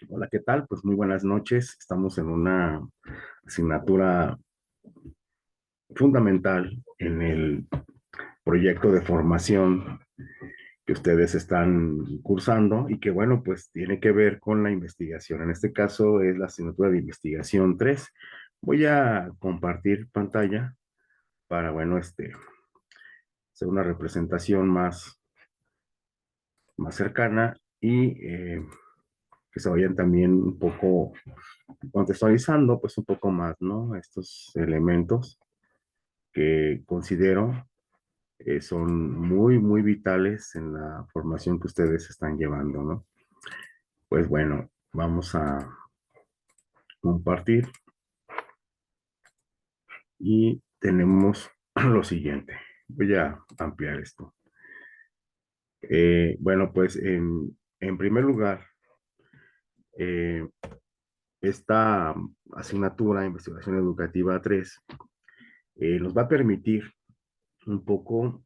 Hola, ¿qué tal? Pues muy buenas noches. Estamos en una asignatura fundamental en el proyecto de formación que ustedes están cursando y que, bueno, pues tiene que ver con la investigación. En este caso es la asignatura de investigación 3. Voy a compartir pantalla para, bueno, hacer una representación más cercana y que se vayan también un poco contextualizando, pues un poco más, ¿no? Estos elementos que considero son muy vitales en la formación que ustedes están llevando, ¿no? Pues bueno, vamos a compartir y tenemos lo siguiente. Voy a ampliar esto. Bueno, pues en primer lugar, eh, esta asignatura, Investigación Educativa 3, nos va a permitir un poco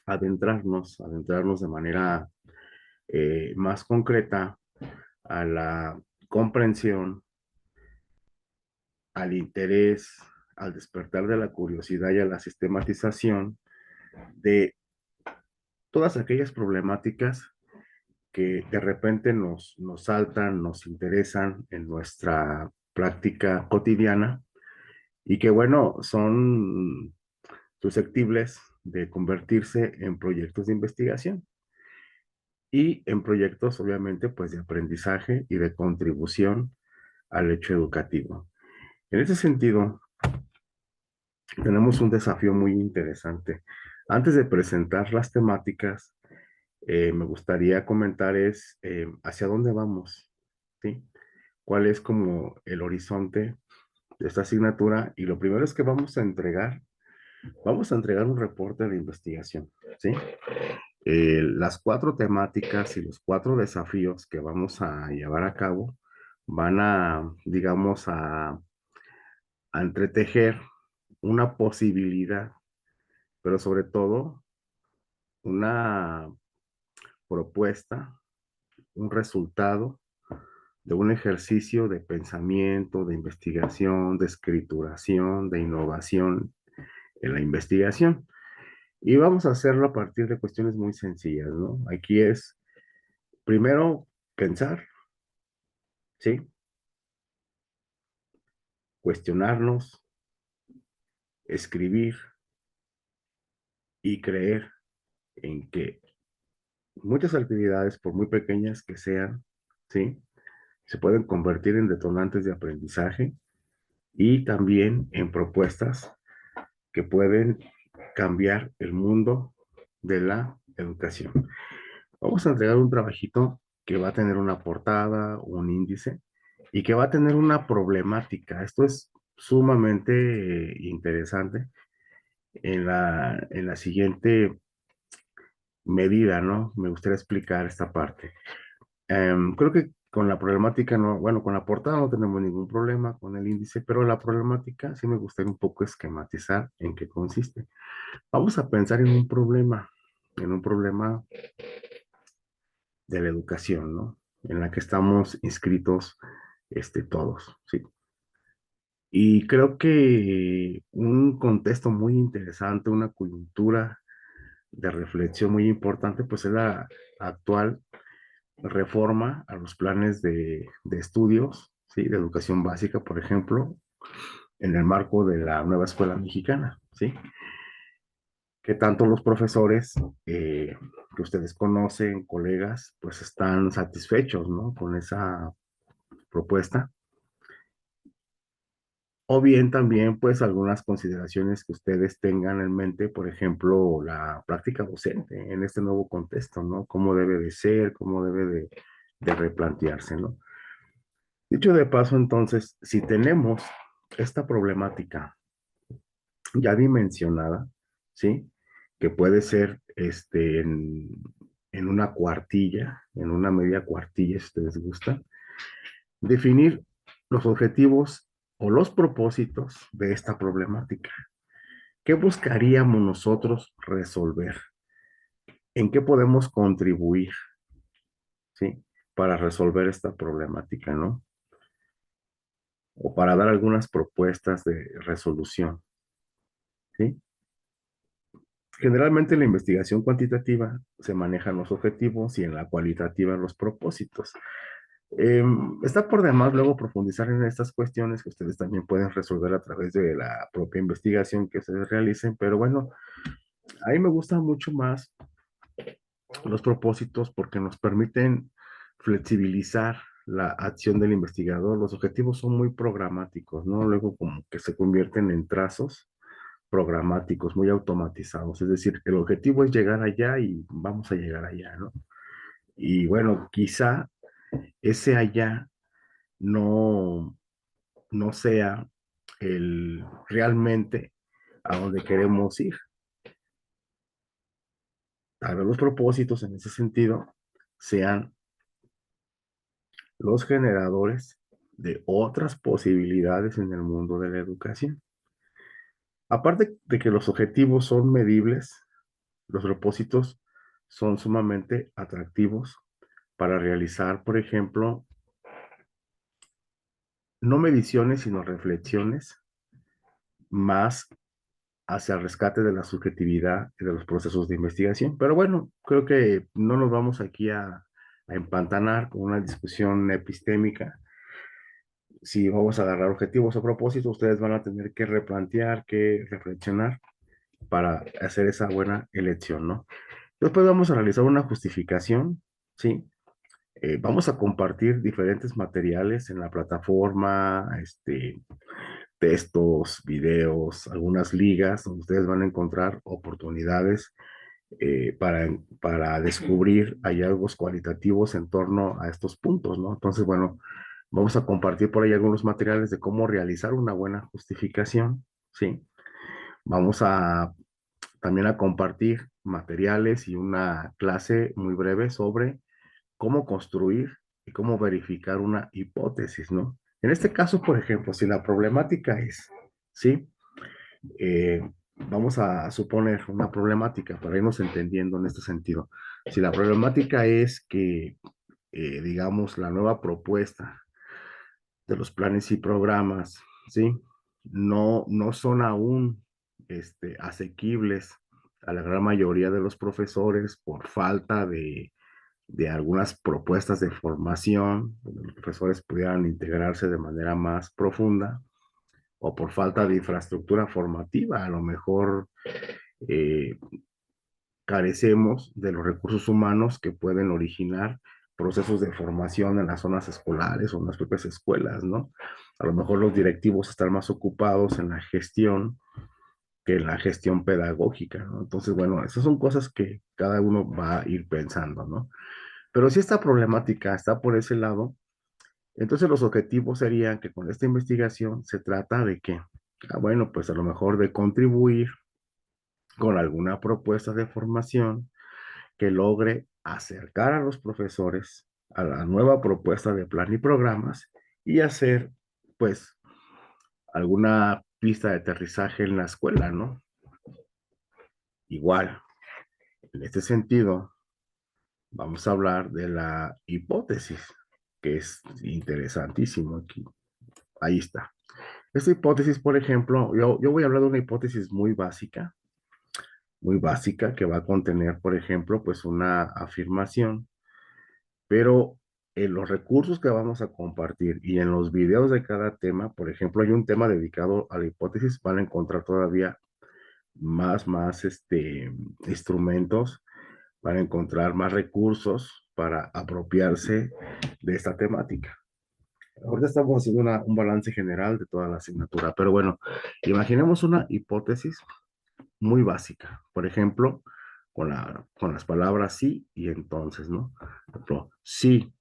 adentrarnos de manera más concreta a la comprensión, al interés, al despertar de la curiosidad y a la sistematización de todas aquellas problemáticas que de repente nos saltan, nos interesan en nuestra práctica cotidiana y que, bueno, son susceptibles de convertirse en proyectos de investigación y en proyectos, obviamente, pues de aprendizaje y de contribución al hecho educativo. En ese sentido, tenemos un desafío muy interesante. Antes de presentar las temáticas, me gustaría comentar hacia dónde vamos, ¿sí? ¿Cuál es como el horizonte de esta asignatura? Y lo primero es que vamos a entregar un reporte de investigación, ¿sí? Las cuatro temáticas y los cuatro desafíos que vamos a llevar a cabo van digamos, a entretejer una posibilidad, pero sobre todo una propuesta, un resultado de un ejercicio de pensamiento, de investigación, de escrituración, de innovación en la investigación. Y vamos a hacerlo a partir de cuestiones muy sencillas, ¿no? Aquí es, primero, pensar, ¿sí? Cuestionarnos, escribir y creer en que muchas actividades, por muy pequeñas que sean, ¿sí? Se pueden convertir en detonantes de aprendizaje y también en propuestas que pueden cambiar el mundo de la educación. Vamos a entregar un trabajito que va a tener una portada, un índice y que va a tener una problemática. Esto es sumamente interesante en la siguiente medida, ¿no? Me gustaría explicar esta parte. Creo que con la problemática no, bueno, con la portada no tenemos ningún problema, con el índice, pero la problemática sí me gustaría un poco esquematizar en qué consiste. Vamos a pensar en un problema de la educación, ¿no? En la que estamos inscritos, todos, ¿sí? Y creo que un contexto muy interesante, una coyuntura de reflexión muy importante, pues es la actual reforma a los planes de estudios, ¿sí? De educación básica, por ejemplo, en el marco de la nueva escuela mexicana, ¿sí? Que tanto los profesores que ustedes conocen, colegas, pues están satisfechos, ¿no? Con esa propuesta. O bien también, pues, algunas consideraciones que ustedes tengan en mente, por ejemplo, la práctica docente en este nuevo contexto, ¿no? Cómo debe de ser, cómo debe de replantearse, ¿no? Dicho de paso, entonces, si tenemos esta problemática ya dimensionada, ¿sí? Que puede ser en una cuartilla, en una media cuartilla, si ustedes gustan, definir los objetivos o los propósitos de esta problemática. ¿Qué buscaríamos nosotros resolver? ¿En qué podemos contribuir? ¿Sí? para resolver esta problemática, ¿no? O para dar algunas propuestas de resolución, ¿sí? Generalmente en la investigación cuantitativa se manejan los objetivos y en la cualitativa los propósitos. Está por demás luego profundizar en estas cuestiones que ustedes también pueden resolver a través de la propia investigación que ustedes realicen, pero bueno, a mí me gustan mucho más los propósitos porque nos permiten flexibilizar la acción del investigador. Los objetivos son muy programáticos, ¿no? Luego como que se convierten en trazos programáticos, muy automatizados. Es decir, el objetivo es llegar allá y vamos a llegar allá, ¿no? Y bueno, quizá ese allá no, no sea el realmente a donde queremos ir. Tal vez los propósitos en ese sentido sean los generadores de otras posibilidades en el mundo de la educación. Aparte de que los objetivos son medibles, los propósitos son sumamente atractivos para realizar, por ejemplo, no mediciones, sino reflexiones más hacia el rescate de la subjetividad y de los procesos de investigación. Pero bueno, creo que no nos vamos aquí a empantanar con una discusión epistémica. Si vamos a agarrar objetivos o propósitos, ustedes van a tener que replantear, que reflexionar para hacer esa buena elección, ¿no? Después vamos a realizar una justificación, ¿sí? Vamos a compartir diferentes materiales en la plataforma, textos, videos, algunas ligas donde ustedes van a encontrar oportunidades para descubrir hallazgos cualitativos en torno a estos puntos, ¿no? Entonces, bueno, vamos a compartir por ahí algunos materiales de cómo realizar una buena justificación, ¿sí? Vamos a también a compartir materiales y una clase muy breve sobre cómo construir y cómo verificar una hipótesis, ¿no? En este caso, por ejemplo, si la problemática es, ¿sí? Vamos a suponer una problemática para irnos entendiendo en este sentido. Si la problemática es que, digamos, la nueva propuesta de los planes y programas, ¿sí? No son aún asequibles a la gran mayoría de los profesores por falta de algunas propuestas de formación, donde los profesores pudieran integrarse de manera más profunda, o por falta de infraestructura formativa. A lo mejor eh, carecemos de los recursos humanos que pueden originar procesos de formación en las zonas escolares o en las propias escuelas, ¿no? A lo mejor los directivos están más ocupados en la gestión que en la gestión pedagógica, ¿no? Entonces, bueno, esas son cosas que cada uno va a ir pensando, ¿no? Pero si esta problemática está por ese lado, entonces los objetivos serían que con esta investigación se trata de que, bueno, pues a lo mejor de contribuir con alguna propuesta de formación que logre acercar a los profesores a la nueva propuesta de plan y programas y hacer, pues, alguna pista de aterrizaje en la escuela, ¿no? Igual, en este sentido, vamos a hablar de la hipótesis, que es interesantísimo aquí. Ahí está. Esta hipótesis, por ejemplo, yo voy a hablar de una hipótesis muy básica, que va a contener, por ejemplo, pues una afirmación, pero en los recursos que vamos a compartir y en los videos de cada tema, por ejemplo, hay un tema dedicado a la hipótesis, van a encontrar todavía más instrumentos, van a encontrar más recursos para apropiarse de esta temática. Ahorita estamos haciendo un balance general de toda la asignatura, pero bueno, imaginemos una hipótesis muy básica. Por ejemplo, con las palabras sí y entonces, ¿no? Por ejemplo, sí,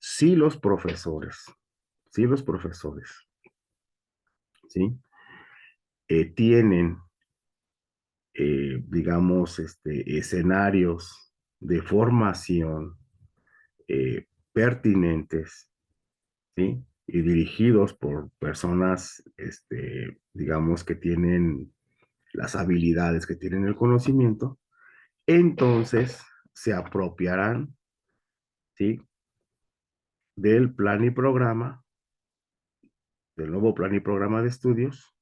sí los profesores, ¿sí? Tienen, digamos, escenarios de formación pertinentes, ¿sí? Y dirigidos por personas, digamos, que tienen las habilidades, que tienen el conocimiento, entonces se apropiarán, ¿sí? del plan y programa, del nuevo plan y programa de estudios,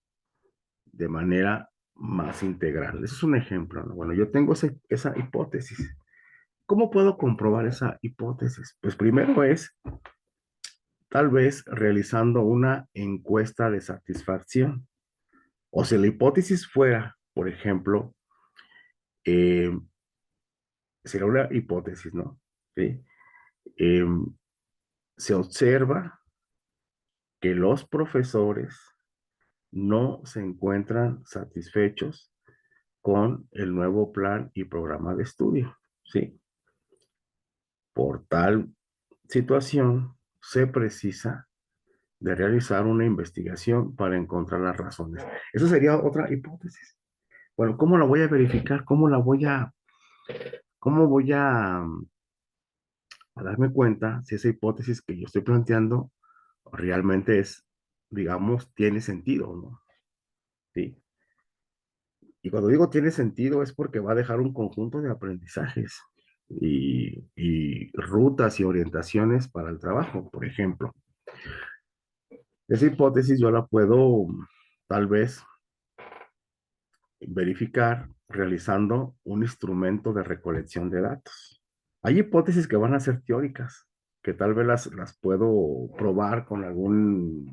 de manera más integral. Eso es un ejemplo, ¿no? Bueno, yo tengo esa hipótesis. ¿Cómo puedo comprobar esa hipótesis? Pues primero es tal vez realizando una encuesta de satisfacción. O si la hipótesis fuera, por ejemplo, eh, sería una hipótesis, ¿no? ¿Sí? Eh, Se observa que los profesores no se encuentran satisfechos con el nuevo plan y programa de estudio, ¿sí? Por tal situación, se precisa de realizar una investigación para encontrar las razones. Esa sería otra hipótesis. Bueno, ¿cómo la voy a verificar? Cómo voy a darme cuenta si esa hipótesis que yo estoy planteando realmente es, digamos, tiene sentido, ¿no? Sí. Y cuando digo tiene sentido es porque va a dejar un conjunto de aprendizajes y rutas y orientaciones para el trabajo, por ejemplo. Esa hipótesis yo la puedo tal vez verificar realizando un instrumento de recolección de datos. Hay hipótesis que van a ser teóricas, que tal vez las puedo probar con alguna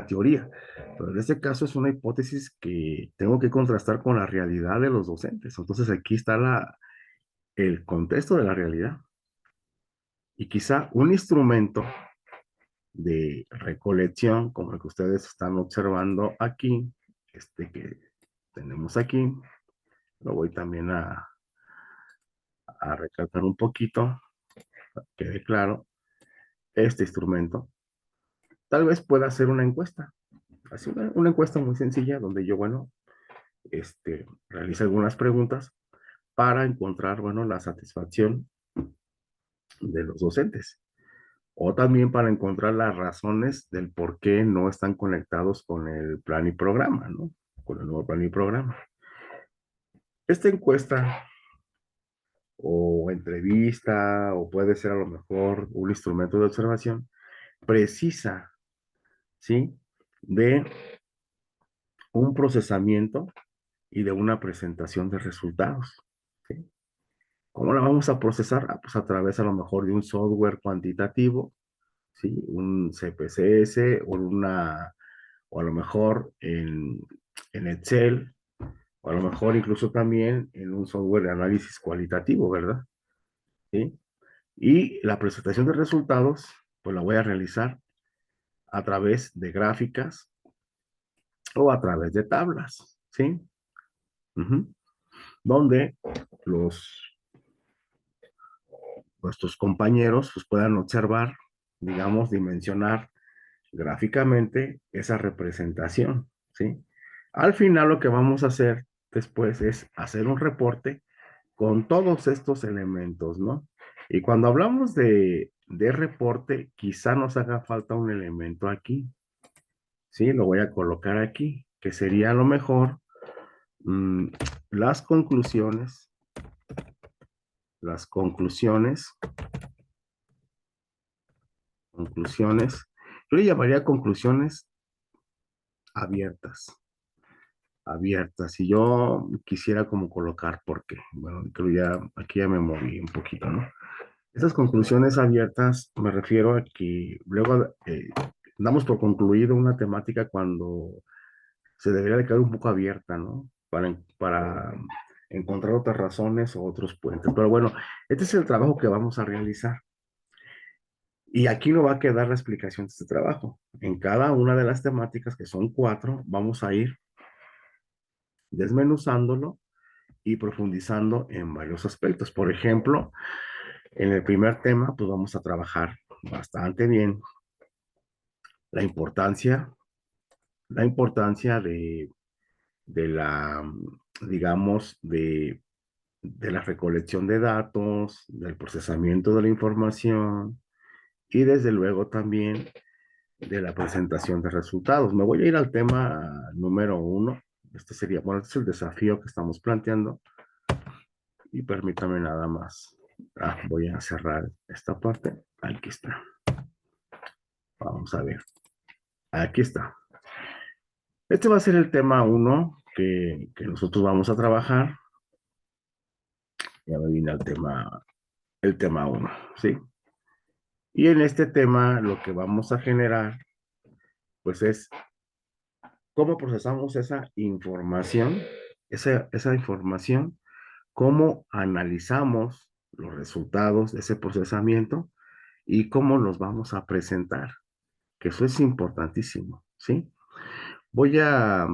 teoría, pero en este caso es una hipótesis que tengo que contrastar con la realidad de los docentes. Entonces aquí está el contexto de la realidad y quizá un instrumento de recolección como el que ustedes están observando aquí, este que tenemos aquí, lo voy también a recalcar un poquito, para que quede claro, este instrumento, tal vez pueda hacer una encuesta, así una encuesta muy sencilla donde yo, bueno, realice algunas preguntas para encontrar, bueno, la satisfacción de los docentes. O también para encontrar las razones del por qué no están conectados con el plan y programa, ¿no? Con el nuevo plan y programa. Esta encuesta o entrevista o puede ser a lo mejor un instrumento de observación precisa, ¿sí? De un procesamiento y de una presentación de resultados, ¿sí? ¿Cómo la vamos a procesar? Ah, pues a través a lo mejor de un software cuantitativo, ¿sí? Un CPCS o a lo mejor en Excel, o a lo mejor incluso también en un software de análisis cualitativo, ¿verdad? ¿Sí? Y la presentación de resultados, pues la voy a realizar a través de gráficas o a través de tablas, ¿sí? Ujú. Donde los, nuestros compañeros pues, puedan observar, digamos, dimensionar gráficamente esa representación, ¿sí? Al final lo que vamos a hacer después es hacer un reporte con todos estos elementos, ¿no? Y cuando hablamos de reporte, quizá nos haga falta un elemento aquí, ¿sí? Lo voy a colocar aquí, que sería a lo mejor mm, las las conclusiones, yo le llamaría conclusiones abiertas, abiertas. Y yo quisiera como colocar, porque, bueno, creo ya, aquí ya me moví un poquito, ¿no? Estas conclusiones abiertas me refiero a que luego damos por concluido una temática cuando se debería de quedar un poco abierta, ¿no? Para encontrar otras razones o otros puentes. Pero bueno, este es el trabajo que vamos a realizar. Y aquí no va a quedar la explicación de este trabajo. En cada una de las temáticas, que son cuatro, vamos a ir desmenuzándolo y profundizando en varios aspectos. Por ejemplo, en el primer tema, pues vamos a trabajar bastante bien la importancia, la importancia de la, digamos, de la recolección de datos, del procesamiento de la información y desde luego también de la presentación de resultados. Me voy a ir al tema número uno. Este sería, bueno, este es el desafío que estamos planteando y permítame nada más. Voy a cerrar esta parte. Aquí está. Vamos a ver. Aquí está. Este va a ser el tema uno que nosotros vamos a trabajar. Ya me viene el tema uno, ¿sí? Y en este tema lo que vamos a generar, pues es cómo procesamos esa información, esa información, cómo analizamos los resultados de ese procesamiento y cómo los vamos a presentar, que eso es importantísimo, ¿sí? Voy a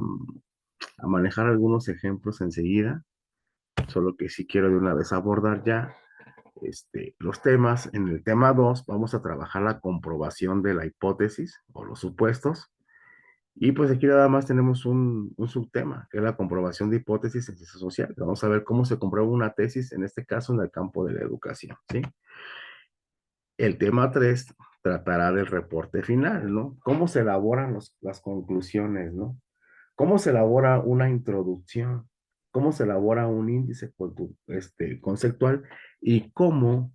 manejar algunos ejemplos enseguida, solo que si quiero de una vez abordar ya los temas. En el tema 2 vamos a trabajar la comprobación de la hipótesis o los supuestos. Y pues aquí nada más tenemos un subtema, que es la comprobación de hipótesis en ciencias sociales. Vamos a ver cómo se comprueba una tesis, en este caso en el campo de la educación, ¿sí? El tema 3 tratará del reporte final, ¿no? Cómo se elaboran las conclusiones, ¿no? ¿Cómo se elabora una introducción? ¿Cómo se elabora un índice conceptual? Y cómo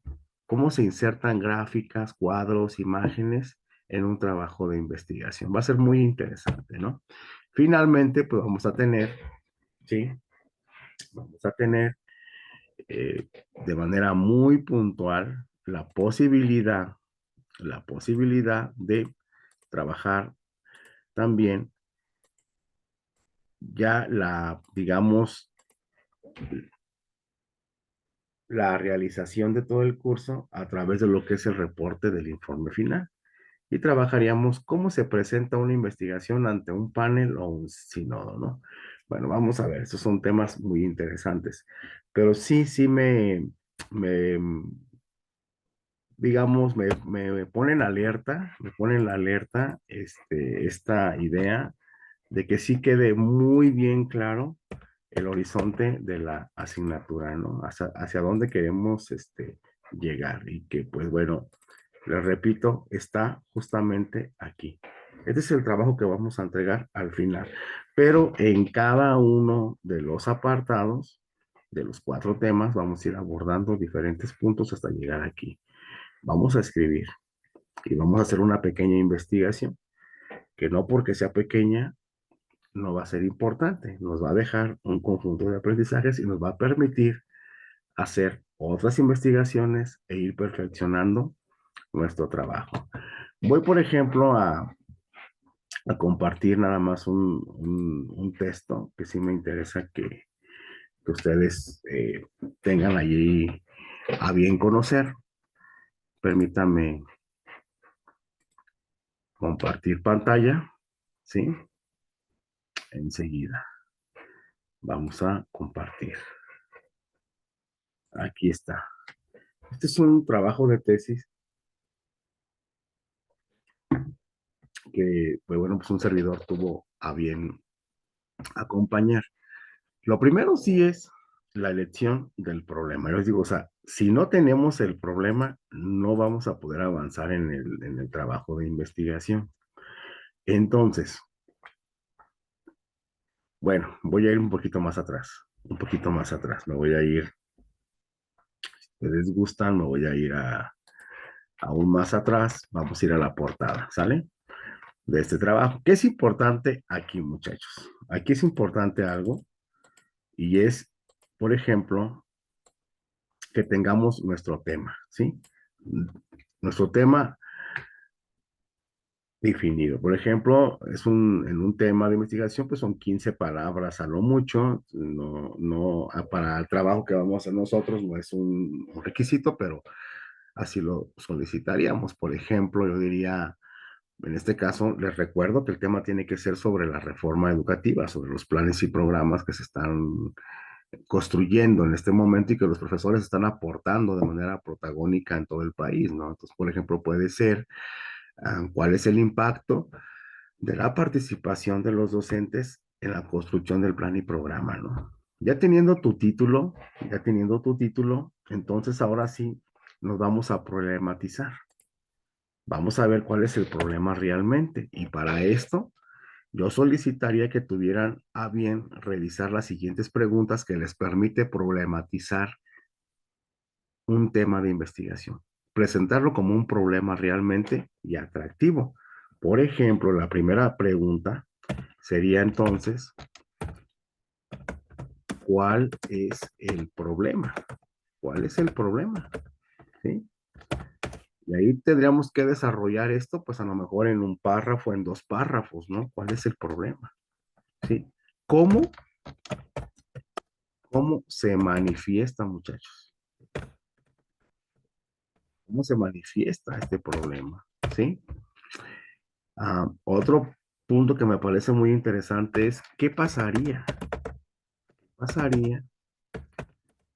se insertan gráficas, cuadros, imágenes en un trabajo de investigación. Va a ser muy interesante, ¿no? Finalmente, pues vamos a tener, ¿sí? Vamos a tener de manera muy puntual la posibilidad de trabajar también ya digamos, la realización de todo el curso a través de lo que es el reporte del informe final. Y trabajaríamos cómo se presenta una investigación ante un panel o un sínodo, ¿no? Bueno, vamos a ver, estos son temas muy interesantes, pero sí me digamos, me ponen alerta, me ponen la alerta, esta idea de que sí quede muy bien claro el horizonte de la asignatura, ¿no? Hacia dónde queremos llegar y que, pues bueno, les repito, está justamente aquí. Este es el trabajo que vamos a entregar al final, pero en cada uno de los apartados, de los 4 temas, vamos a ir abordando diferentes puntos hasta llegar aquí. Vamos a escribir y vamos a hacer una pequeña investigación, que no porque sea pequeña no va a ser importante, nos va a dejar un conjunto de aprendizajes y nos va a permitir hacer otras investigaciones e ir perfeccionando nuestro trabajo. Voy, por ejemplo, a compartir nada más un texto que sí me interesa que ustedes tengan allí a bien conocer. Permítanme compartir pantalla, ¿sí? Enseguida. Vamos a compartir. Aquí está. Este es un trabajo de tesis que, pues bueno, pues un servidor tuvo a bien acompañar. Lo primero sí es la elección del problema. Yo les digo, o sea, si no tenemos el problema, no vamos a poder avanzar en el trabajo de investigación. Entonces, bueno, voy a ir un poquito más atrás, un poquito más atrás. Me voy a ir, si les gustan, me voy a ir aún más atrás. Vamos a ir a la portada, ¿sale? De este trabajo. ¿Qué es importante aquí, muchachos? Aquí es importante algo y es, por ejemplo, que tengamos nuestro tema, ¿sí? Nuestro tema definido. Por ejemplo, en un tema de investigación, pues son 15 palabras a lo mucho. No, para el trabajo que vamos a hacer nosotros no es un requisito, pero así lo solicitaríamos. Por ejemplo, yo diría, en este caso, les recuerdo que el tema tiene que ser sobre la reforma educativa, sobre los planes y programas que se están construyendo en este momento y que los profesores están aportando de manera protagónica en todo el país, ¿no? Entonces, por ejemplo, puede ser cuál es el impacto de la participación de los docentes en la construcción del plan y programa, ¿no? Ya teniendo tu título, entonces ahora sí nos vamos a problematizar. Vamos a ver cuál es el problema realmente. Y para esto, yo solicitaría que tuvieran a bien realizar las siguientes preguntas que les permite problematizar un tema de investigación, presentarlo como un problema realmente y atractivo. Por ejemplo, la primera pregunta sería entonces, ¿cuál es el problema? ¿Cuál es el problema? ¿Sí? Y ahí tendríamos que desarrollar esto, pues a lo mejor en un párrafo, en dos párrafos, ¿no? ¿Cuál es el problema? ¿Sí? ¿Cómo, cómo se manifiesta, muchachos? ¿Cómo se manifiesta este problema? ¿Sí? Otro punto que me parece muy interesante es, ¿qué pasaría? ¿Qué pasaría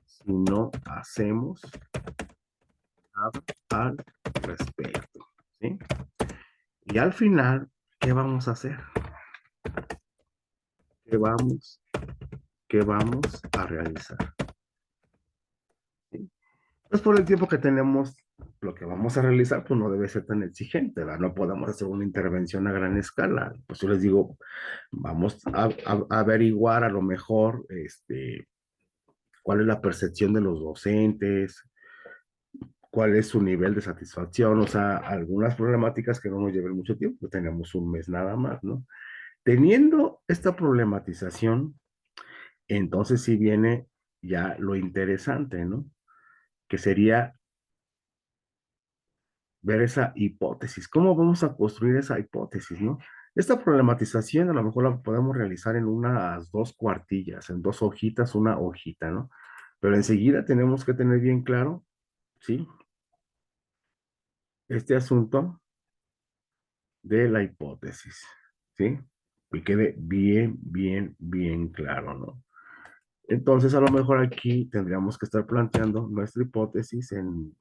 si no hacemos nada al respecto? ¿Sí? Y al final, ¿qué vamos a hacer? ¿Qué vamos, qué vamos a realizar? ¿Sí? Pues por el tiempo que tenemos, lo que vamos a realizar, pues no debe ser tan exigente, ¿verdad? No podemos hacer una intervención a gran escala. Pues yo les digo, vamos a averiguar a lo mejor, cuál es la percepción de los docentes, cuál es su nivel de satisfacción, o sea, algunas problemáticas que no nos lleven mucho tiempo, pues tenemos un mes nada más, ¿no? Teniendo esta problematización, entonces sí viene ya lo interesante, ¿no? Que sería ver esa hipótesis. ¿Cómo vamos a construir esa hipótesis, no? Esta problematización a lo mejor la podemos realizar en unas dos cuartillas, en dos hojitas, una hojita, ¿no? Pero enseguida tenemos que tener bien claro, ¿sí? Este asunto de la hipótesis, ¿sí? Que quede bien claro, ¿no? Entonces, a lo mejor aquí tendríamos que estar planteando nuestra hipótesis en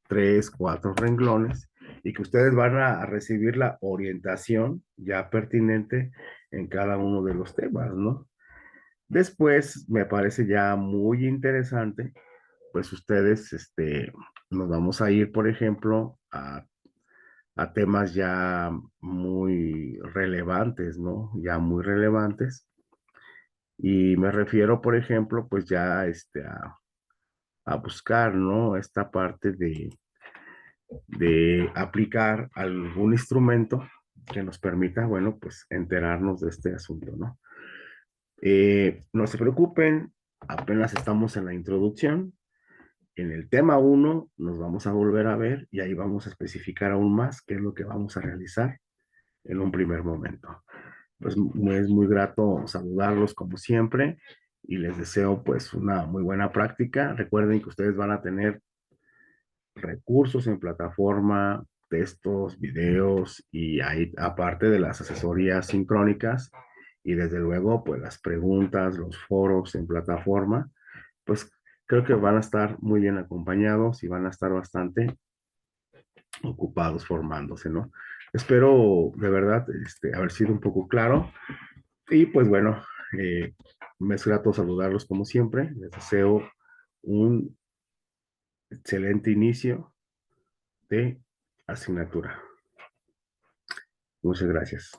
tres, cuatro renglones y que ustedes van a recibir la orientación ya pertinente en cada uno de los temas, ¿no? Después, me parece ya muy interesante, pues ustedes, nos vamos a ir, por ejemplo, a temas ya muy relevantes, ¿no? Ya muy relevantes. Y me refiero, por ejemplo, pues ya a buscar, ¿no? Esta parte de aplicar algún instrumento que nos permita, bueno, pues enterarnos de este asunto, ¿no? No se preocupen, apenas estamos en la introducción. En el tema uno nos vamos a volver a ver y ahí vamos a especificar aún más qué es lo que vamos a realizar en un primer momento. Pues me es muy grato saludarlos como siempre y les deseo pues una muy buena práctica. Recuerden que ustedes van a tener recursos en plataforma, textos, videos y ahí aparte de las asesorías sincrónicas y desde luego pues las preguntas, los foros en plataforma, pues creo que van a estar muy bien acompañados y van a estar bastante ocupados formándose, ¿no? Espero de verdad haber sido un poco claro y pues bueno, me es grato saludarlos como siempre. Les deseo un excelente inicio de asignatura. Muchas gracias.